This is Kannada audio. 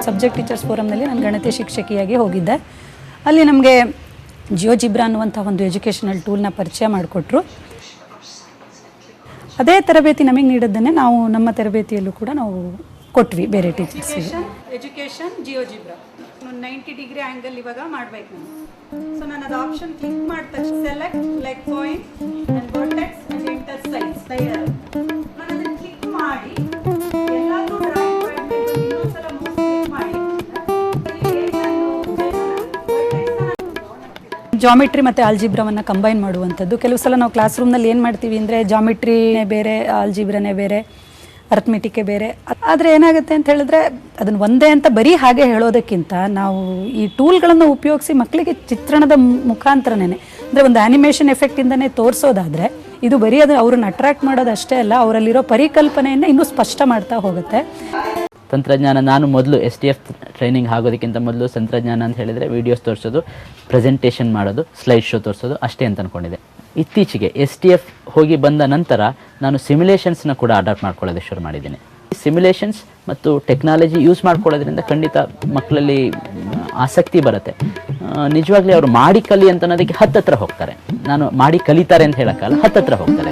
ಸಬ್ಜೆಕ್ಟ್ ಟೀಚರ್ಸ್ ಫೋರಮ್ನಲ್ಲಿ ನಾನು ಗಣಿತ ಶಿಕ್ಷಕಿಯಾಗಿ ಹೋಗಿದ್ದೆ. ಅಲ್ಲಿ ನಮಗೆ ಜಿಯೋಜಿಬ್ರಾ ಅನ್ನುವಂಥ ಒಂದು ಎಜುಕೇಷನಲ್ ಟೂಲ್ನ ಪರಿಚಯ ಮಾಡಿಕೊಟ್ರು. ಅದೇ ತರಬೇತಿ ನಮಗೆ ನೀಡಿದ್ದನ್ನೇ ನಾವು ನಮ್ಮ ತರಬೇತಿಯಲ್ಲೂ ಕೂಡ ನಾವು ಕೊಟ್ವಿ ಬೇರೆ ಟೀಚರ್ಸ್ಗೆ. ಎಜುಕೇಷನ್ ಜಿಯೋಜಿಬ್ರಾ 90 ಡಿಗ್ರಿ ಆ್ಯಂಗಲ್ ಇವಾಗ ಮಾಡಬೇಕು ನಾನು. ಸೊ ನಾನು ಅದು ಆಪ್ಷನ್ ಕ್ಲಿಕ್ ಮಾಡ್ತಾ select like point and vertex and intersects slider ನಾನು ಅದನ್ನು ಕ್ಲಿಕ್ ಮಾಡಿ ಎಲ್ಲಾದರೂ ಡ್ರಾಯಿಂಗ್ ಇನ್ನೊಂದ್ಸಲ ಕ್ಲಿಕ್ ಮಾಡಿ ಜಾಮಿಟ್ರಿ ಮತ್ತು ಆಲ್ಜಿಬ್ರಾವನ್ನು ಕಂಬೈನ್ ಮಾಡುವಂಥದ್ದು. ಕೆಲವು ಸಲ ನಾವು ಕ್ಲಾಸ್ ರೂಮ್ನಲ್ಲಿ ಏನು ಮಾಡ್ತೀವಿ ಅಂದರೆ ಜಾಮಿಟ್ರಿನೇ ಬೇರೆ, ಆಲ್ಜಿಬ್ರಾನೇ ಬೇರೆ, ಅರ್ಥಮೆಟಿಕ್ಕೆ ಬೇರೆ. ಆದರೆ ಏನಾಗುತ್ತೆ ಅಂತ ಹೇಳಿದ್ರೆ ಅದನ್ನು ಒಂದೇ ಅಂತ ಬರೀ ಹಾಗೆ ಹೇಳೋದಕ್ಕಿಂತ ನಾವು ಈ ಟೂಲ್ಗಳನ್ನು ಉಪಯೋಗಿಸಿ ಮಕ್ಕಳಿಗೆ ಚಿತ್ರಣದ ಮುಖಾಂತರನೇ ಅಂದರೆ ಒಂದು ಆ್ಯನಿಮೇಷನ್ ಎಫೆಕ್ಟಿಂದನೇ ತೋರಿಸೋದಾದರೆ ಇದು ಬರೀ ಅದು ಅವ್ರನ್ನ ಅಟ್ರಾಕ್ಟ್ ಮಾಡೋದಷ್ಟೇ ಅಲ್ಲ, ಅವರಲ್ಲಿರೋ ಪರಿಕಲ್ಪನೆಯನ್ನು ಇನ್ನೂ ಸ್ಪಷ್ಟ ಮಾಡ್ತಾ ಹೋಗುತ್ತೆ. ತಂತ್ರಜ್ಞಾನ ನಾನು ಮೊದಲು STF ಟ್ರೈನಿಂಗ್ ಆಗೋದಕ್ಕಿಂತ ಮೊದಲು ತಂತ್ರಜ್ಞಾನ ಅಂತ ಹೇಳಿದರೆ ವೀಡಿಯೋಸ್ ತೋರಿಸೋದು, ಪ್ರೆಸೆಂಟೇಷನ್ ಮಾಡೋದು, ಸ್ಲೈಡ್ ಶೋ ತೋರಿಸೋದು ಅಷ್ಟೇ ಅಂತ ಅಂದ್ಕೊಂಡಿದ್ದೆ. ಇತ್ತೀಚೆಗೆ STF ಹೋಗಿ ಬಂದ ನಂತರ ನಾನು ಸಿಮ್ಯುಲೇಷನ್ಸ್ನ ಕೂಡ ಅಡಾಪ್ಟ್ ಮಾಡ್ಕೊಳ್ಳೋದು ಶುರು ಮಾಡಿದ್ದೀನಿ. ಸಿಮ್ಯುಲೇಷನ್ಸ್ ಮತ್ತು ಟೆಕ್ನಾಲಜಿ ಯೂಸ್ ಮಾಡ್ಕೊಳ್ಳೋದ್ರಿಂದ ಖಂಡಿತ ಮಕ್ಕಳಲ್ಲಿ ಆಸಕ್ತಿ ಬರುತ್ತೆ. ನಿಜವಾಗ್ಲೂ ಅವರು ಮಾಡಿ ಕಲಿ ಅಂತ ಅನ್ನೋದಕ್ಕೆ ಹತ್ತತ್ರ ಹೋಗ್ತಾರೆ. ನಾನು ಮಾಡಿ ಕಲಿತಾರೆ ಅಂತ ಹೇಳೋಕ್ಕಲ್ಲ, ಹತ್ತತ್ರ ಹೋಗ್ತಾರೆ.